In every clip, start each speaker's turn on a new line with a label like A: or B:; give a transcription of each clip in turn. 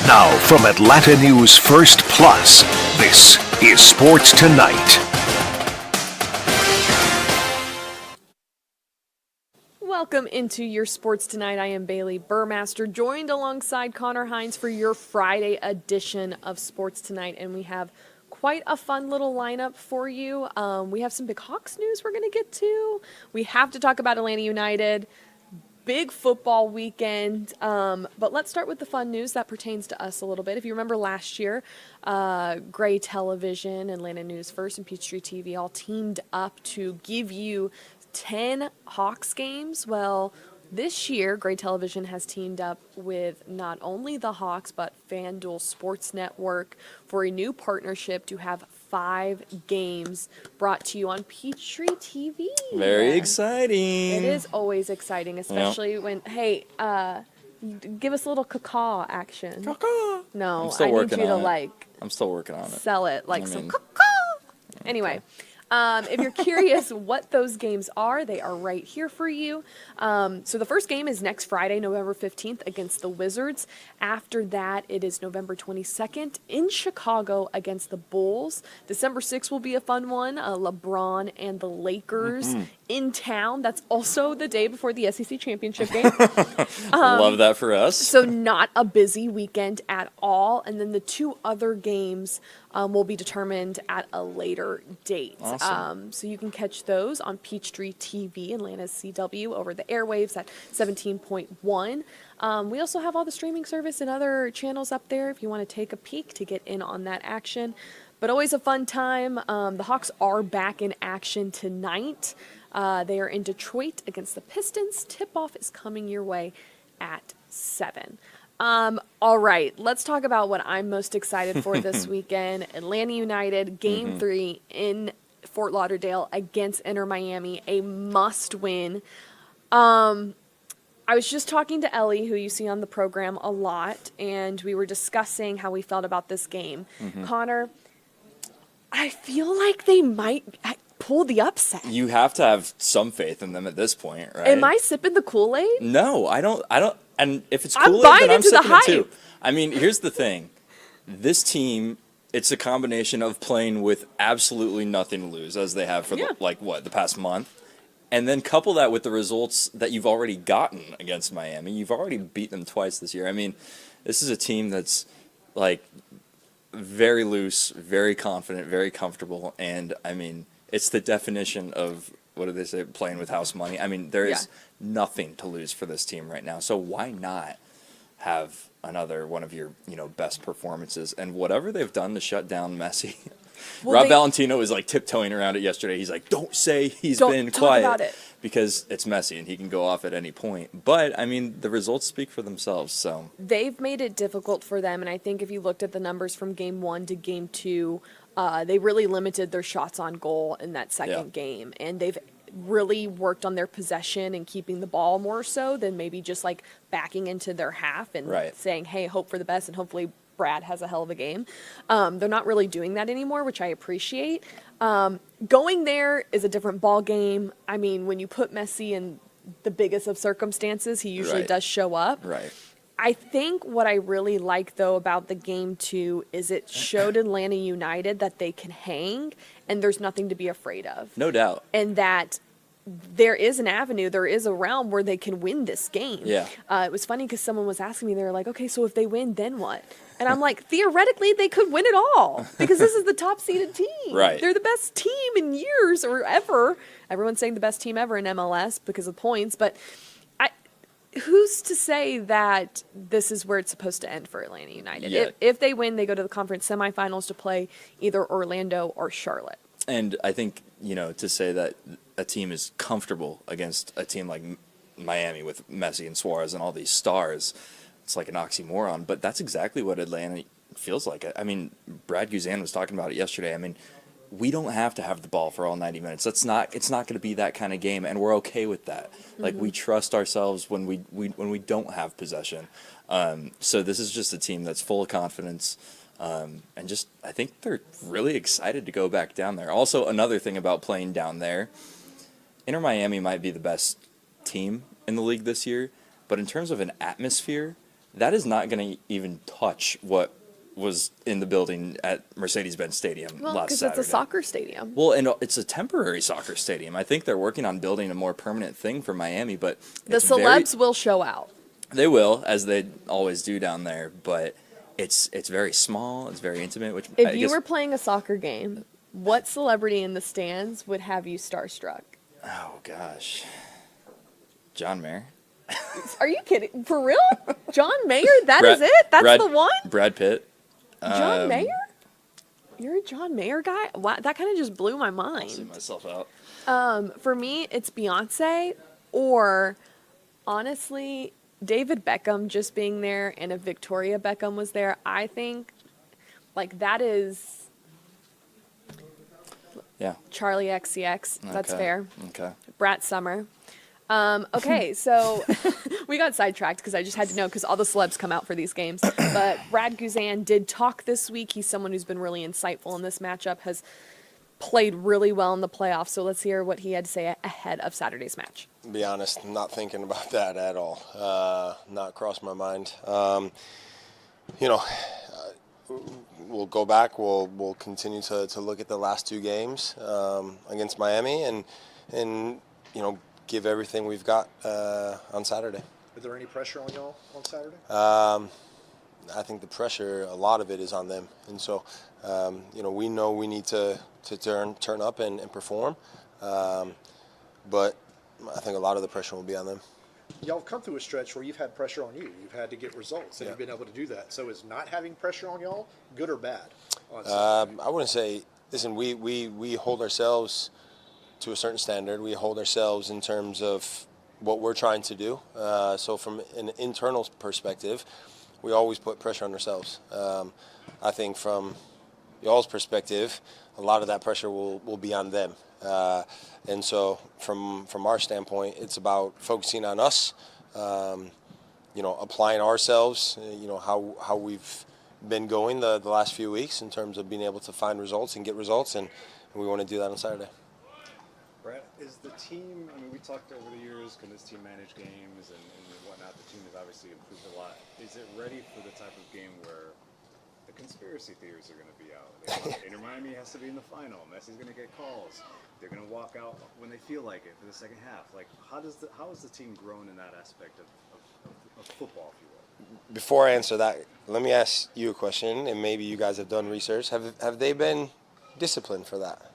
A: Now from Atlanta News First Plus, this is Sports Tonight.
B: Welcome into your Sports Tonight. I am Bailey Burmaster, joined alongside Connor Hines for your Friday edition of Sports Tonight, and we have quite a fun little lineup for you. We have some big Hawks news we're going to get to. We have to talk about Atlanta United. Big football weekend, but let's start with the fun news that pertains to us a little bit. If you remember last year, Gray Television, Atlanta News First, and Peachtree TV all teamed up to give you 10 Hawks games. Well, this year, Gray Television has teamed up with not only the Hawks, but FanDuel Sports Network for a new partnership to have 5 games brought to you on Peachtree TV.
C: Very exciting.
B: It is always exciting, especially when, hey, give us a little caca action.
C: Caca.
B: No,
C: I'm still
B: I
C: working
B: need you to,
C: on it. I'm still working on it.
B: Sell it like some caca. Anyway. If you're curious what those games are, they are right here for you. So the first game is next Friday, November 15th, against the Wizards. After that, it is November 22nd in Chicago against the Bulls. December 6th will be a fun one. LeBron and the Lakers in town. That's also the day before the SEC championship game.
C: Love that for us.
B: So not a busy weekend at all. And then the 2 other games will be determined at a later date.
C: Awesome.
B: So you can catch those on Peachtree TV, Atlanta's CW, over the airwaves at 17.1. We also have all the streaming service and other channels up there if you want to take a peek to get in on that action. But always a fun time. The Hawks are back in action tonight. They are in Detroit against the Pistons. Tip-off is coming your way at 7. All right, let's talk about what I'm most excited for this weekend. Atlanta United, Game 3 in Fort Lauderdale against Inter Miami, a must-win. I was just talking to Ellie, who you see on the program a lot, and we were discussing how we felt about this game. Connor, I feel like they might pull the upset.
C: You have to have some faith in them at this point, right?
B: Am I sipping the Kool-Aid?
C: No, I don't. And if it's
B: I'm
C: Kool-Aid,
B: buying
C: then I'm
B: into the
C: sipping it too.
B: hype.
C: I mean, here's the thing. This team, it's a combination of playing with absolutely nothing to lose, as they have for the past month. And then couple that with the results that you've already gotten against Miami. You've already beat them twice this year. I mean, this is a team that's like very loose, very confident, very comfortable. And I mean, it's the definition of, what do they say, playing with house money. I mean, there is nothing to lose for this team right now. So why not have another one of your, best performances? And whatever they've done to shut down Messi. Rob Valentino was like tiptoeing around it yesterday. He's like, don't say he's been quiet
B: about it.
C: Because it's Messi and he can go off at any point. But, I mean, the results speak for themselves. So
B: they've made it difficult for them, and I think if you looked at the numbers from Game 1 to Game 2, they really limited their shots on goal in that second game, and they've really worked on their possession and keeping the ball more so than maybe just like backing into their half and saying, hey, hope for the best and hopefully Brad has a hell of a game. They're not really doing that anymore, which I appreciate. Going there is a different ball game. I mean, when you put Messi in the biggest of circumstances, he usually does show up.
C: Right.
B: I think what I really like, though, about the game, too, is it showed Atlanta United that they can hang and there's nothing to be afraid of.
C: No doubt.
B: And that there is an avenue, there is a realm where they can win this game.
C: Yeah.
B: It was funny because someone was asking me, they were like, okay, so if they win, then what? And I'm like, theoretically, they could win it all because this is the top-seeded team.
C: Right.
B: They're the best team in years or ever. Everyone's saying the best team ever in MLS because of points, but who's to say that this is where it's supposed to end for Atlanta United?
C: Yeah.
B: If they win, they go to the conference semifinals to play either Orlando or Charlotte.
C: And I think, to say that a team is comfortable against a team like Miami with Messi and Suarez and all these stars, it's like an oxymoron. But that's exactly what Atlanta feels like. I mean, Brad Guzan was talking about it yesterday. I mean, we don't have to have the ball for all 90 minutes. It's not going to be that kind of game, and we're okay with that. Like, we trust ourselves when we don't have possession. So this is just a team that's full of confidence, and just I think they're really excited to go back down there. Also, another thing about playing down there, Inter Miami might be the best team in the league this year, but in terms of an atmosphere, that is not going to even touch what was in the building at Mercedes-Benz Stadium
B: Well,
C: last
B: because
C: Saturday.
B: it's a soccer stadium.
C: Well, and it's a temporary soccer stadium. I think they're working on building a more permanent thing for Miami, but
B: The celebs will show out.
C: They will, as they always do down there, but it's very small, it's very intimate. Which
B: If
C: I
B: you
C: guess,
B: were playing a soccer game, what celebrity in the stands would have you starstruck?
C: oh gosh, John Mayer.
B: Are you kidding? For real? John Mayer? That
C: Brad-
B: is it? That's
C: Brad-
B: the one?
C: Brad Pitt.
B: John Mayer? You're a John Mayer guy? Wow, that kind of just blew my
C: I'll see
B: mind.
C: myself out.
B: For me, it's Beyonce or, honestly, David Beckham just being there, and if Victoria Beckham was there, I think, like, that is
C: Yeah.
B: Charlie XCX. That's
C: Okay.
B: fair.
C: Okay.
B: Brat Summer. Okay, so we got sidetracked because I just had to know because all the celebs come out for these games. But Brad Guzan did talk this week. He's someone who's been really insightful in this matchup, has played really well in the playoffs. So let's hear what he had to say ahead of Saturday's match.
D: To be honest, I'm not thinking about that at all. Not crossed my mind. We'll go back. We'll continue to look at the last two games against Miami and give everything we've got on Saturday.
E: Is there any pressure on y'all on Saturday?
D: I think the pressure, a lot of it is on them, and so we know we need to turn up and perform, but I think a lot of the pressure will be on them.
E: Y'all have come through a stretch where you've had pressure on you. You've had to get results, and
D: Yeah.
E: you've been able to do that. So is not having pressure on y'all good or bad? On Saturday?
D: I wouldn't say. Listen, we hold ourselves to a certain standard. We hold ourselves in terms of what we're trying to do. So from an internal perspective, we always put pressure on ourselves. I think from y'all's perspective, a lot of that pressure will be on them. And so from our standpoint, it's about focusing on us, applying ourselves, how we've been going the last few weeks in terms of being able to find results and get results, and we want to do that on Saturday.
F: Brad, is the team, I mean, we talked over the years, can this team manage games and whatnot? The team has obviously improved a lot. Is it ready for the type of game where the conspiracy theories are going to be out? Inter Miami has to be in the final. Messi's going to get calls. They're going to walk out when they feel like it for the second half. Like, how has the team grown in that aspect of football, if you will?
D: Before I answer that, let me ask you a question, and maybe you guys have done research. Have they been disciplined for that?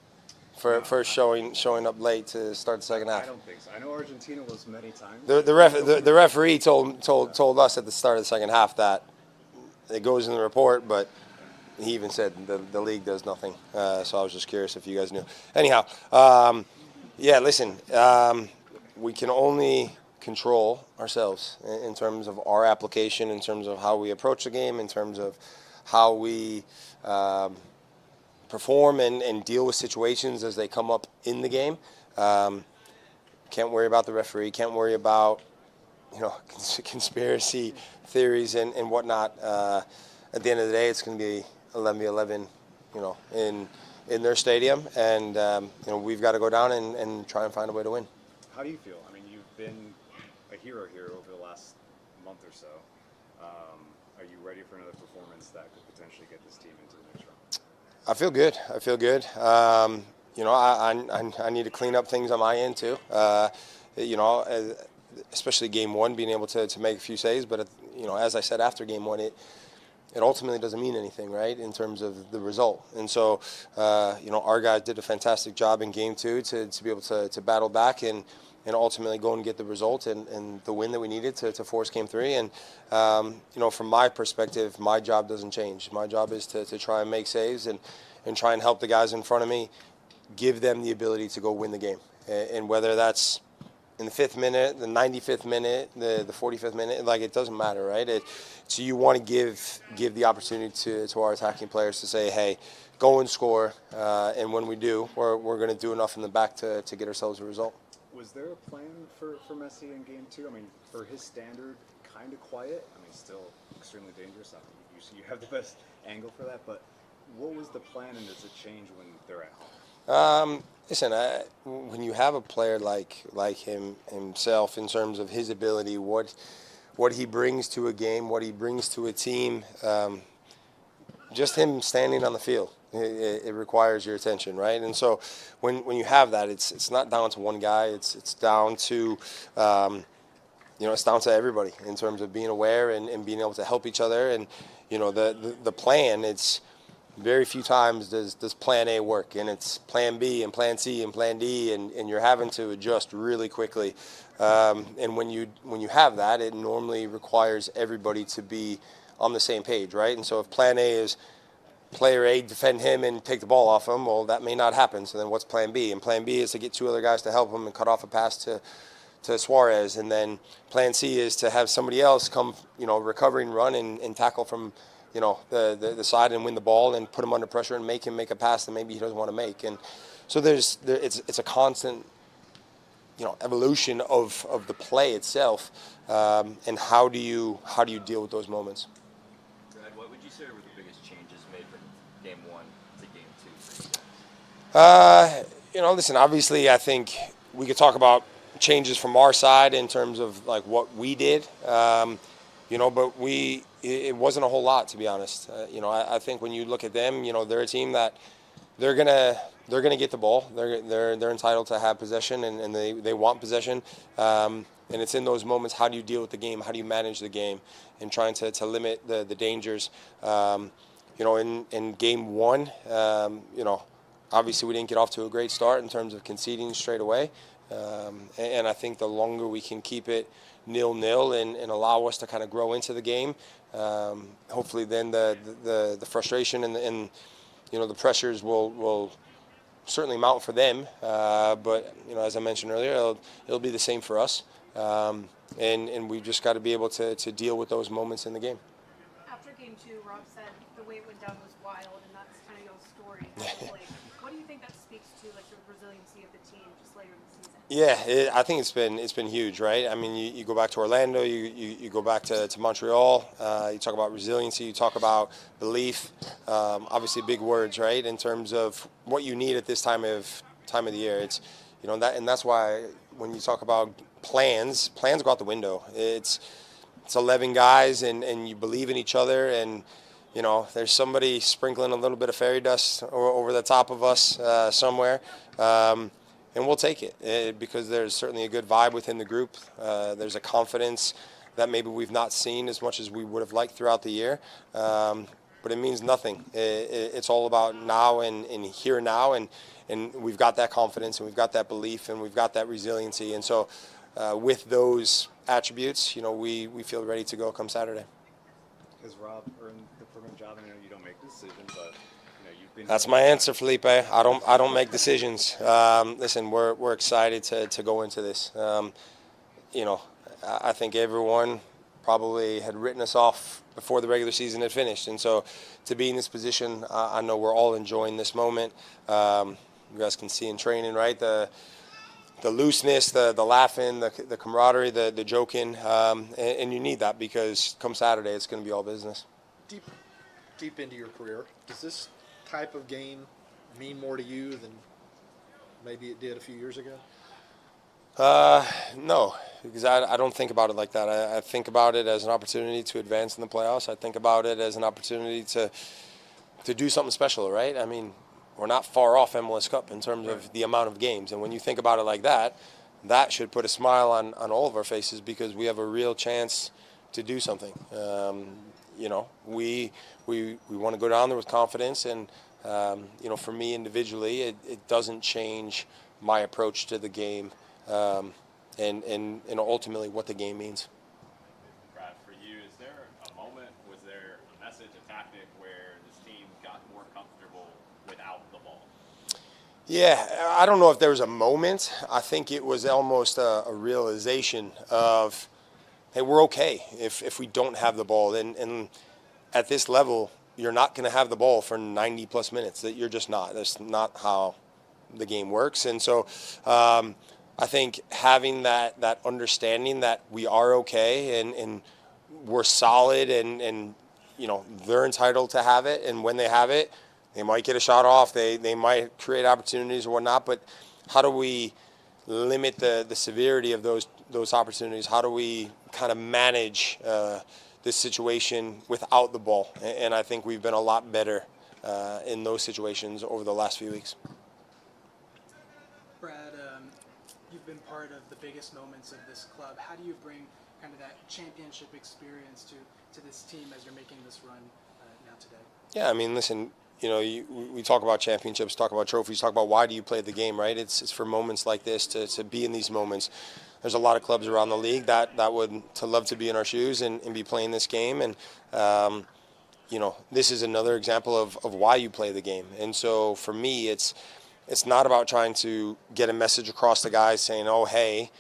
D: For showing up late to start the second half?
F: I don't think so. I know Argentina was many times.
D: The referee told us at the start of the second half that it goes in the report, but he even said the league does nothing. So I was just curious if you guys knew. Anyhow, listen, we can only control ourselves in terms of our application, in terms of how we approach the game, in terms of how we perform and deal with situations as they come up in the game. Can't worry about the referee. Can't worry about conspiracy theories and whatnot. At the end of the day, it's going to be 11-11, in their stadium, and we've got to go down and try and find a way to win.
F: How do you feel? I mean, you've been a hero here over the last month or so. Are you ready for another performance that could potentially get this team into the next round?
D: I feel good. I need to clean up things on my end too. Especially game one, being able to make a few saves. But as I said after game one, it ultimately doesn't mean anything, right, in terms of the result. And so, our guys did a fantastic job in game two to be able to battle back and ultimately go and get the result and the win that we needed to force game three. And, from my perspective, my job doesn't change. My job is to try and make saves and try and help the guys in front of me, give them the ability to go win the game. And whether that's in the 5th minute, the 95th minute, the 45th minute, it doesn't matter, right? So you want to give the opportunity to our attacking players to say, hey, go and score. And when we do, we're going to do enough in the back to get ourselves a result.
F: Was there a plan for Messi in game two? I mean, for his standard, kind of quiet. I mean, still extremely dangerous. I mean, you have the best angle for that. But what was the plan, and does it change when they're at home?
D: Listen, when you have a player like himself, in terms of his ability, what what he brings to a game, what he brings to a team, just him standing on the field, it requires your attention, right? And so when you have that, it's not down to one guy. It's down to it's down to everybody in terms of being aware and being able to help each other. And the plan, it's very few times does plan A work, and it's plan B and plan C and plan D, and you're having to adjust really quickly. And when you have that, it normally requires everybody to be on the same page, right? And so if plan A is player A defend him and take the ball off him, well, that may not happen. So then what's plan B? And plan B is to get two other guys to help him and cut off a pass to Suarez. And then plan C is to have somebody else come, recovering run and tackle from the side and win the ball and put him under pressure and make him make a pass that maybe he doesn't want to make. And so it's a constant evolution of the play itself, and how do you deal with those moments.
C: Brad, what would you say were the biggest changes made from game 1 to game 2 for you guys?
D: Listen, obviously I think we could talk about changes from our side in terms of like what we did, but it wasn't a whole lot, to be honest. I think when you look at them, they're a team that they're gonna get the ball. They're entitled to have possession, and they want possession. And it's in those moments, how do you deal with the game? How do you manage the game? And trying to limit the dangers. In game 1, obviously we didn't get off to a great start in terms of conceding straight away. And I think the longer we can keep it 0-0 and allow us to kind of grow into the game, hopefully then the frustration and the pressures will certainly mount for them. But as I mentioned earlier, it'll be the same for us. And we've just got to be able to deal with those moments in the game.
G: After game 2, Rob said the way it went down was wild, and that's kind of your story. What do you think that speaks to, like the resiliency of the team just later in the season?
D: Yeah, I think it's been huge, right? I mean, you go back to Orlando, you go back to Montreal. You talk about resiliency, you talk about belief. Obviously, big words, right? In terms of what you need at this time of the year. It's and that's why when you talk about plans go out the window. It's 11 guys, and you believe in each other, and there's somebody sprinkling a little bit of fairy dust over the top of us somewhere. And we'll take it because there's certainly a good vibe within the group. There's a confidence that maybe we've not seen as much as we would have liked throughout the year. But it means nothing. It's all about now and here now. And we've got that confidence, and we've got that belief, and we've got that resiliency. And so with those attributes, we feel ready to go come Saturday.
F: Has Rob earned the permanent job? I know you don't make decisions, but you've been.
D: That's my answer, Felipe. I don't make decisions. Listen, we're excited to go into this. I think everyone probably had written us off before the regular season had finished, and so to be in this position, I know we're all enjoying this moment. You guys can see in training, right? The looseness, the laughing, the camaraderie, the joking, and you need that because come Saturday, it's going to be all business.
E: Deep into your career, does this type of game mean more to you than maybe it did a few years ago?
D: No, because I don't think about it like that. I think about it as an opportunity to advance in the playoffs. I think about it as an opportunity to do something special, right? I mean, we're not far off MLS Cup in terms of the amount of games. And when you think about it like that, that should put a smile on all of our faces because we have a real chance to do something. We want to go down there with confidence. And, for me individually, it doesn't change my approach to the game and ultimately what the game means.
H: Brad, for you, is there a moment, was there a message, a tactic where this team got more comfortable without the ball?
D: Yeah, I don't know if there was a moment. I think it was almost a realization of, hey, we're okay if we don't have the ball. And at this level, you're not going to have the ball for 90-plus minutes. You're just not. That's not how the game works. And so I think having that understanding that we are okay and we're solid and they're entitled to have it. And when they have it, they might get a shot off. They might create opportunities or whatnot. But how do we limit the severity of those opportunities? How do we kind of manage this situation without the ball? And I think we've been a lot better in those situations over the last few weeks.
I: Brad, you've been part of the biggest moments of this club. How do you bring kind of that championship experience to this team as you're making this run now today?
D: Yeah, I mean, listen, we talk about championships, talk about trophies, talk about why do you play the game, right? It's for moments like this, to be in these moments. There's a lot of clubs around the league that would love to be in our shoes and be playing this game. And, this is another example of why you play the game. And so for me, it's not about trying to get a message across to guys saying, oh, hey,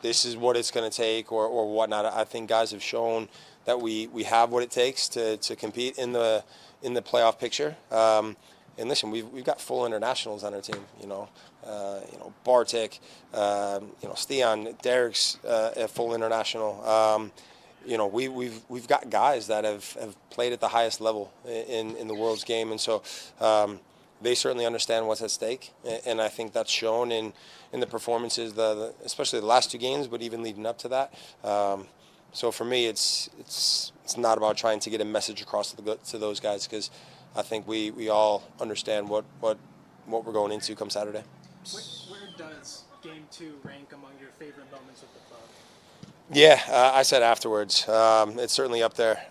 D: this is what it's going to take or whatnot. I think guys have shown that we have what it takes to compete in the playoff picture. And listen, we've got full internationals on our team. Bartek, Stian, Derek's a full international. We've got guys that have played at the highest level in the world's game, and so they certainly understand what's at stake. And I think that's shown in the performances, especially the last two games, but even leading up to that. So for me, it's not about trying to get a message across to those guys, because I think we all understand what we're going into come Saturday.
I: Where does Game 2 rank among your favorite moments with the club?
D: Yeah, I said afterwards. It's certainly up there,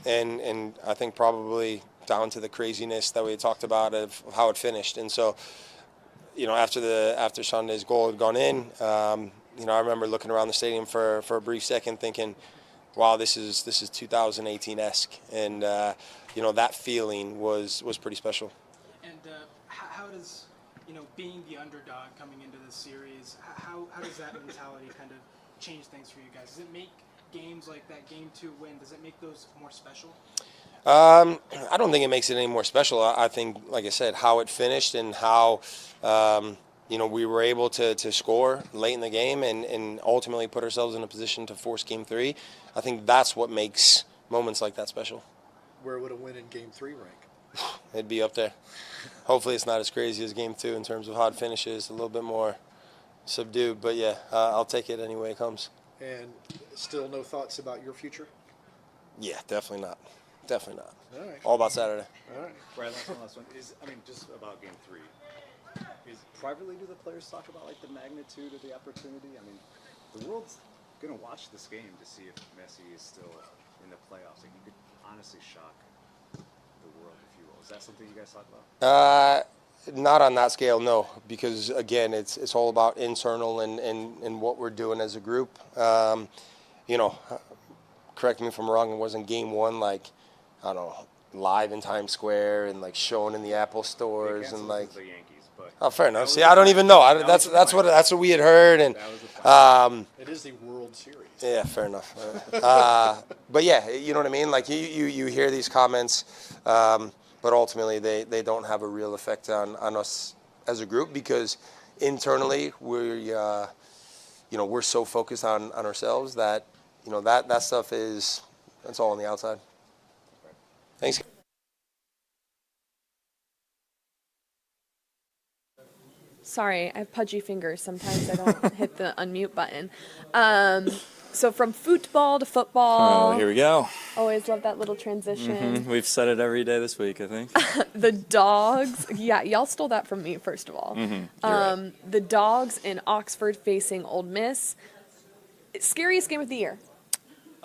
D: and I think probably down to the craziness that we talked about of how it finished. And so, after Sunday's goal had gone in, I remember looking around the stadium for a brief second, thinking, "Wow, this is 2018-esque," and that feeling was pretty special.
I: And how does being the underdog coming into this series, how does that mentality kind of change things for you guys? Does it make games like that Game 2 win, does it make those more special?
D: I don't think it makes it any more special. I think, like I said, how it finished and how we were able to score late in the game and ultimately put ourselves in a position to force Game 3. I think that's what makes moments like that special.
E: Where would a win in Game 3 rank?
D: It'd be up there. Hopefully it's not as crazy as Game 2 in terms of how it finishes, a little bit more subdued. But, yeah, I'll take it any way it comes.
E: And still no thoughts about your future?
D: Yeah, definitely not. Definitely not.
E: All right.
D: All about Saturday.
E: All right.
F: Brad, last one. Just about Game 3. Privately, do the players talk about the magnitude of the opportunity? I mean, the world's going to watch this game to see if Messi is still in the playoffs. You could honestly shock the world, if you will. Is that something you guys talk about?
D: Not on that scale, no, because again, it's all about internal and what we're doing as a group. Correct me if I'm wrong. It wasn't Game 1 I don't know, live in Times Square and shown in the Apple stores and
F: the Yankees, but
D: oh, fair enough. See, I don't even know. That's what we had heard, and
E: it is the World Series.
D: yeah, fair enough. But yeah, you know what I mean. You hear these comments, but ultimately they don't have a real effect on us as a group, because internally we're so focused on ourselves that that stuff that's all on the outside. Thanks.
B: Sorry, I have pudgy fingers. Sometimes I don't hit the unmute button. So from football to football.
C: Oh, here we go.
B: Always love that little transition.
C: We've said it every day this week, I think.
B: The Dogs. Yeah, y'all stole that from me, first of all.
C: Right.
B: The Dogs in Oxford facing Ole Miss. Scariest game of the year.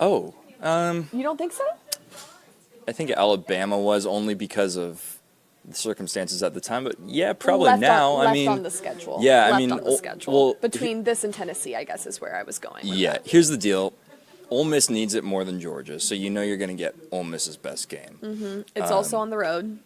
C: Oh.
B: You don't think so?
C: I think Alabama was, only because of the circumstances at the time, but yeah, probably
B: left
C: now.
B: On, left on the schedule.
C: Yeah,
B: left
C: I mean,
B: on the schedule.
C: well,
B: Between this and Tennessee, I guess is where I was going. With
C: yeah.
B: that.
C: Here's the deal: Ole Miss needs it more than Georgia, so you're going to get Ole Miss's best game.
B: It's also on the road.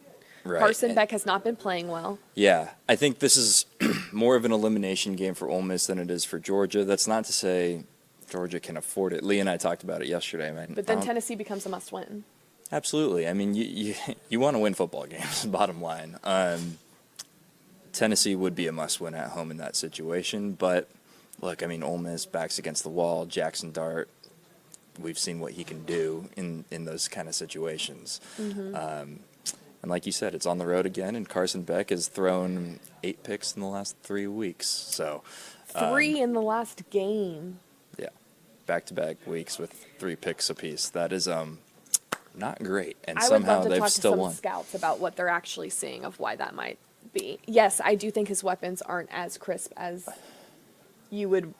C: Right.
B: Carson Beck has not been playing well.
C: Yeah, I think this is more of an elimination game for Ole Miss than it is for Georgia. That's not to say Georgia can afford it. Lee and I talked about it yesterday, man.
B: But then Tennessee becomes a must-win.
C: Absolutely. I mean, you want to win football games, bottom line. Tennessee would be a must-win at home in that situation. But, look, I mean, Ole Miss backs against the wall. Jackson Dart, we've seen what he can do in those kind of situations. And like you said, it's on the road again, and Carson Beck has thrown 8 picks in the last 3 weeks. So
B: 3 in the last game.
C: yeah, back-to-back weeks with 3 picks apiece. That is not great, and
B: I would
C: somehow
B: love to
C: they've
B: talk to
C: still
B: some
C: won.
B: scouts about what they're actually seeing of why that might be. Yes, I do think his weapons aren't as crisp as you would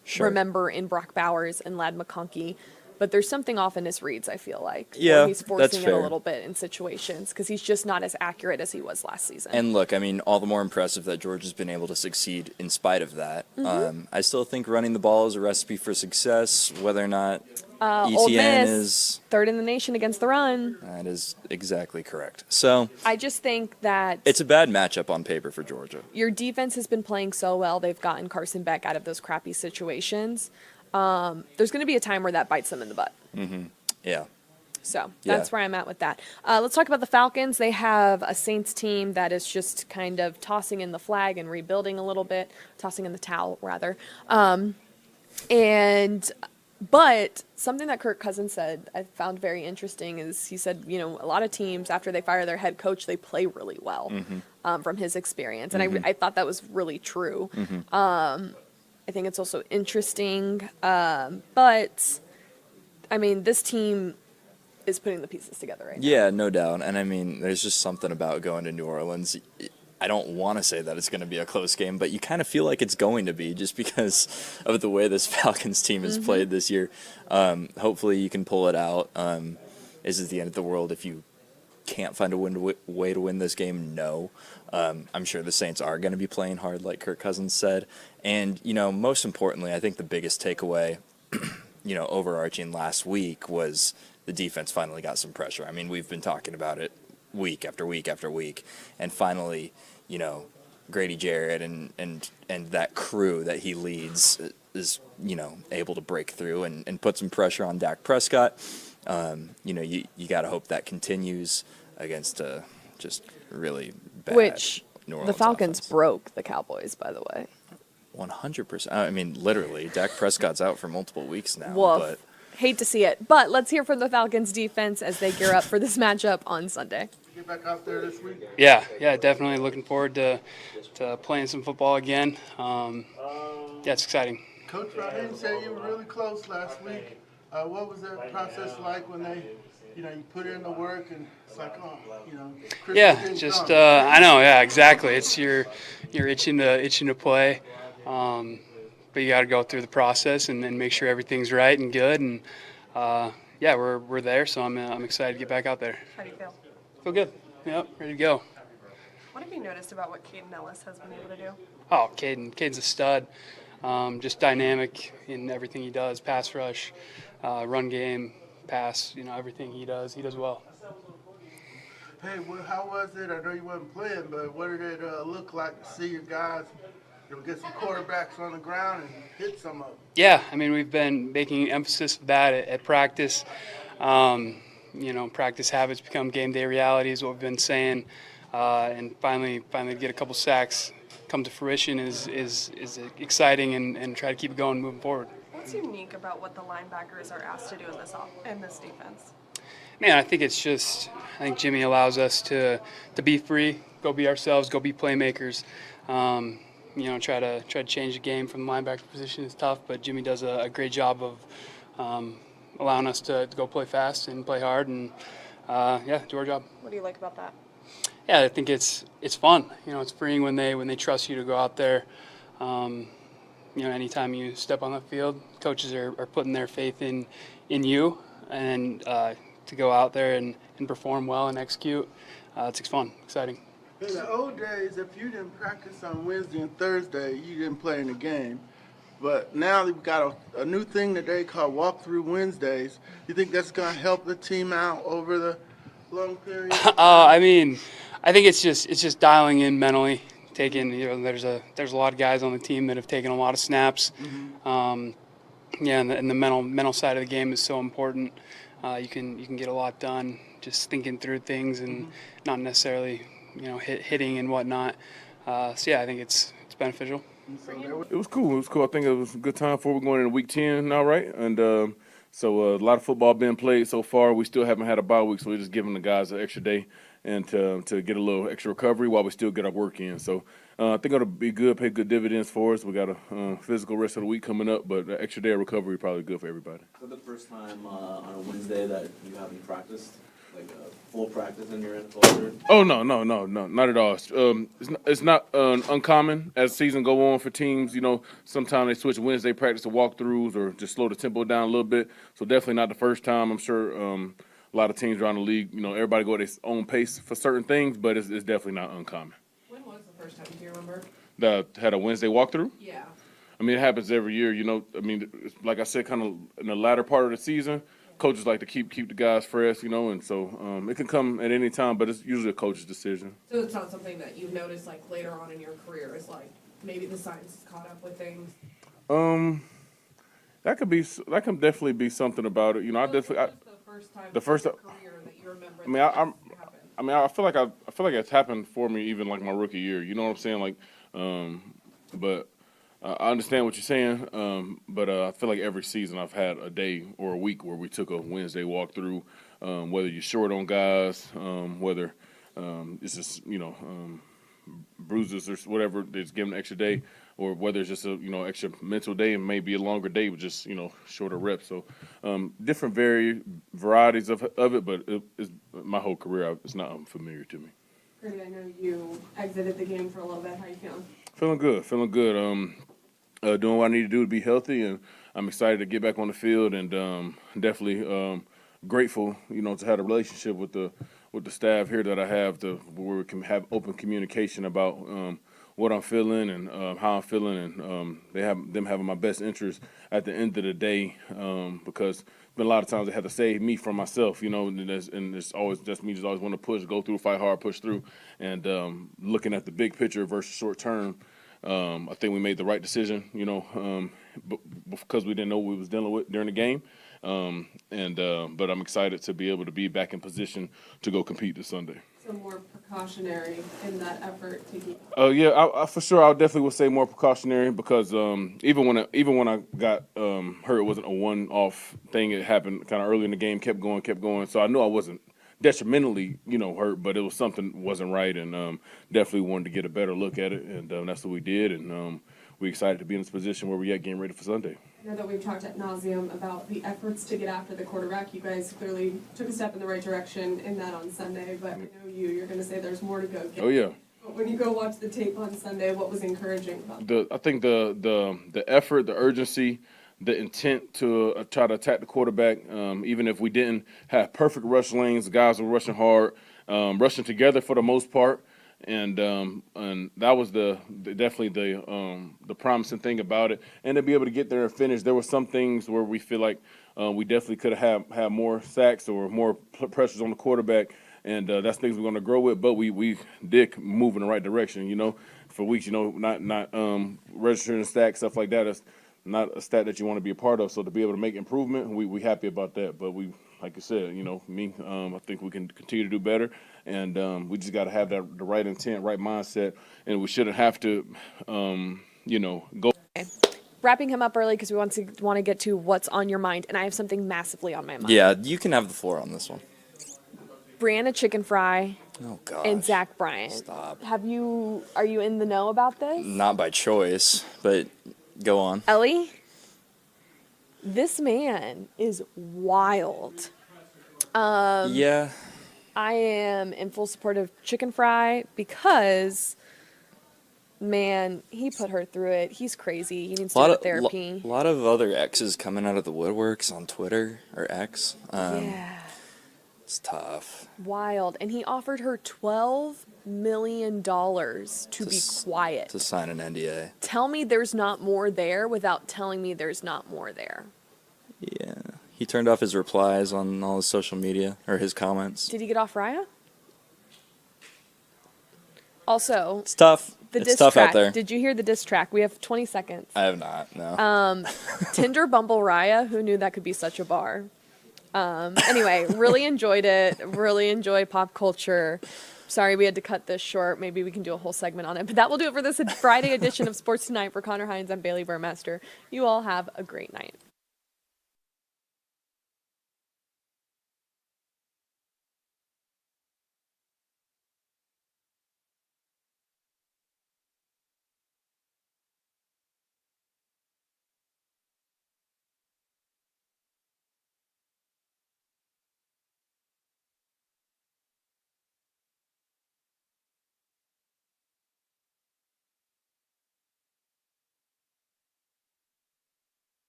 C: Sure.
B: remember in Brock Bowers and Ladd McConkey, but there's something off in his reads, I feel like.
C: Yeah,
B: where he's
C: that's
B: forcing it a
C: fair.
B: little bit in situations because he's just not as accurate as he was last season.
C: And look, I mean, all the more impressive that Georgia's been able to succeed in spite of that. I still think running the ball is a recipe for success, whether or not
B: Ole
C: ETN
B: Miss,
C: is.
B: 3rd in the nation against the run.
C: That is exactly correct. So
B: I just think that
C: it's a bad matchup on paper for Georgia.
B: your defense has been playing so well. They've gotten Carson Beck out of those crappy situations. There's going to be a time where that bites them in the butt.
C: Yeah.
B: So
C: Yeah.
B: that's where I'm at with that. Let's talk about the Falcons. They have a Saints team that is just kind of tossing in the flag and rebuilding a little bit, tossing in the towel, rather. But something that Kirk Cousins said I found very interesting is he said, you know, a lot of teams, after they fire their head coach, they play really well from his experience. And I thought that was really true. I think it's also interesting. But, I mean, this team is putting the pieces together right now.
C: Yeah, no doubt. And I mean, there's just something about going to New Orleans. I don't want to say that it's going to be a close game, but you kind of feel like it's going to be just because of the way this Falcons team has played this year. Hopefully you can pull it out. Is it the end of the world if you can't find a way to win this game? No. I'm sure the Saints are going to be playing hard, like Kirk Cousins said. And, you know, most importantly, I think the biggest takeaway, you know, overarching last week was the defense finally got some pressure. I mean, we've been talking about it week after week after week, and finally, you know, Grady Jarrett and that crew that he leads is, you know, able to break through and put some pressure on Dak Prescott. You know, you got to hope that continues against just really bad
B: Which
C: New
B: the
C: Orleans
B: Falcons
C: offense.
B: broke the Cowboys, by the way.
C: 100%. I mean, literally, Dak Prescott's out for multiple weeks now.
B: Woof.
C: But
B: Hate to see it. But let's hear from the Falcons defense as they gear up for this matchup on Sunday.
J: Get back out there this week?
K: Yeah, definitely looking forward to playing some football again. Yeah, it's exciting.
J: Coach Rahim said you were really close last week. What was that process like when they, you know, you put in the work and it's like, oh, you know, Christmas
K: Yeah,
J: didn't
K: just
J: come.
K: I know, yeah, exactly. It's you're itching to play, but you got to go through the process and then make sure everything's right and good. And yeah, we're there, so I'm excited to get back out there.
L: How do you feel?
K: Feel good. Yep, ready to go.
L: What have you noticed about what Caden Ellis has been able to do?
K: Oh, Caden's a stud. Just dynamic in everything he does. Pass rush, run game, pass. You know, everything he does well.
J: Hey, well, how was it? I know you wasn't playing, but what did it look like to see your guys, you know, get some quarterbacks on the ground and hit some of them?
K: Yeah, I mean, we've been making emphasis of that at practice. You know, practice habits become game day realities, what we've been saying. And finally to get a couple sacks come to fruition is exciting, and try to keep it going moving forward.
L: What's unique about what the linebackers are asked to do in this defense?
K: Man, I think Jimmy allows us to be free, go be ourselves, go be playmakers. You know, try to change the game from the linebacker position is tough, but Jimmy does a great job of allowing us to go play fast and play hard, and yeah, do our job.
L: What do you like about that?
K: Yeah, I think it's fun. You know, it's freeing when they trust you to go out there. You know, anytime you step on the field, coaches are putting their faith in you, and to go out there and perform well and execute, it's fun, exciting.
J: In the old days, if you didn't practice on Wednesday and Thursday, you didn't play in the game. But now we've got a new thing today called walkthrough Wednesdays. You think that's going to help the team out over the long period?
K: I mean, I think it's just dialing in mentally. You know, there's a lot of guys on the team that have taken a lot of snaps. Yeah, and the mental side of the game is so important. You can get a lot done just thinking through things and not necessarily, you know, hitting and whatnot. So yeah, I think it's beneficial.
M: It was cool. I think it was a good time for we're going into week 10 now, right? And so a lot of football being played so far. We still haven't had a bye week, so we're just giving the guys an extra day and to get a little extra recovery while we still get our work in. So I think it'll be good, pay good dividends for us. We got a physical rest of the week coming up, but an extra day of recovery probably good for everybody.
N: Is that the first time on a Wednesday that you haven't practiced, like a full practice in your NFL career?
M: Oh, no, not at all. It's not uncommon as the season go on for teams. You know, sometimes they switch Wednesday practice to walkthroughs or just slow the tempo down a little bit. So definitely not the first time. I'm sure a lot of teams around the league, you know, everybody go at their own pace for certain things, but it's definitely not uncommon.
B: When was the first time? Do you remember?
M: That had a Wednesday walkthrough?
B: Yeah.
M: I mean, it happens every year. You know, I mean, it's, like I said, kind of in the latter part of the season, coaches like to keep the guys fresh, you know, and so it can come at any time, but it's usually a coach's decision.
B: So it's not something that you've noticed like later on in your career is like maybe the science has caught up with things.
M: That can definitely be something about it. You know, I definitely the first time career that you remember. I feel like it's happened for me even like my rookie year. You know what I'm saying? Like, but I understand what you're saying. But I feel like every season I've had a day or a week where we took a Wednesday walkthrough. Whether you're short on guys, whether it's just bruises or whatever, that's given an extra day, or whether it's just a extra mental day and maybe a longer day with just shorter reps. So different varieties of it, but it's my whole career. It's not unfamiliar to me.
B: Grady, I know you exited the game for a little bit. How you feeling?
M: Feeling good. Doing what I need to do to be healthy, and I'm excited to get back on the field, and definitely grateful, to have a relationship with the staff here that I have, where we can have open communication about what I'm feeling and how I'm feeling, and them having my best interest at the end of the day, because there's been a lot of times they have to save me from myself, and it's always just me, just always want to push, go through, fight hard, push through, and looking at the big picture versus short term. I think we made the right decision, because we didn't know what we was dealing with during the game. But I'm excited to be able to be back in position to go compete this Sunday.
B: So more precautionary in that effort to keep.
M: Yeah, I for sure. I definitely would say more precautionary, because even when I got hurt, it wasn't a one-off thing. It happened kind of early in the game, kept going. So I knew I wasn't detrimentally, hurt, but it was something wasn't right, and definitely wanted to get a better look at it, and that's what we did, and we're excited to be in this position where we're getting ready for Sunday.
B: I know that we've talked ad nauseum about the efforts to get after the quarterback. You guys clearly took a step in the right direction in that on Sunday, but I know you're going to say there's more to go get.
M: Oh, yeah.
B: But when you go watch the tape on Sunday, what was encouraging about
M: that? I think the effort, the urgency, the intent to try to attack the quarterback, even if we didn't have perfect rush lanes, the guys were rushing hard, rushing together for the most part. And that was definitely the promising thing about it. And to be able to get there and finish, there were some things where we feel like we definitely could have had more sacks or more pressures on the quarterback, and that's things we're going to grow with. But we did move in the right direction. For weeks, not registering a sack, stuff like that. That's not a stat that you want to be a part of. So to be able to make improvement, we happy about that. But we, like I said, I think we can continue to do better. And we just got to have the right intent, right mindset, and we shouldn't have to, go.
B: Okay. Wrapping him up early because we want to get to what's on your mind, and I have something massively on my mind.
C: Yeah, you can have the floor on this one.
B: Brianna Chicken Fry.
C: Oh gosh.
B: And Zach Bryant.
C: Stop.
B: Are you in the know about this?
C: Not by choice, but go on.
B: Ellie, this man is wild.
C: Yeah.
B: I am in full support of Chicken Fry because, man, he put her through it. He's crazy. He needs to go to therapy.
C: A lot of other exes coming out of the woodworks on Twitter, or X.
B: Yeah.
C: It's tough.
B: Wild. And he offered her $12 million to be quiet.
C: To sign an NDA.
B: Tell me there's not more there without telling me there's not more there.
C: Yeah. He turned off his replies on all his social media, or his comments.
B: Did he get off Raya? Also,
C: it's tough.
B: It's
C: tough
B: track.
C: Out there.
B: Did you hear the diss track? We have 20 seconds.
C: I have not, no.
B: Tinder, Bumble, Raya. Who knew that could be such a bar? Anyway, really enjoyed it. Really enjoy pop culture. Sorry we had to cut this short. Maybe we can do a whole segment on it. But that will do it for this Friday edition of Sports Tonight. For Connor Hines, I'm Bailey Burmaster. You all have a great night.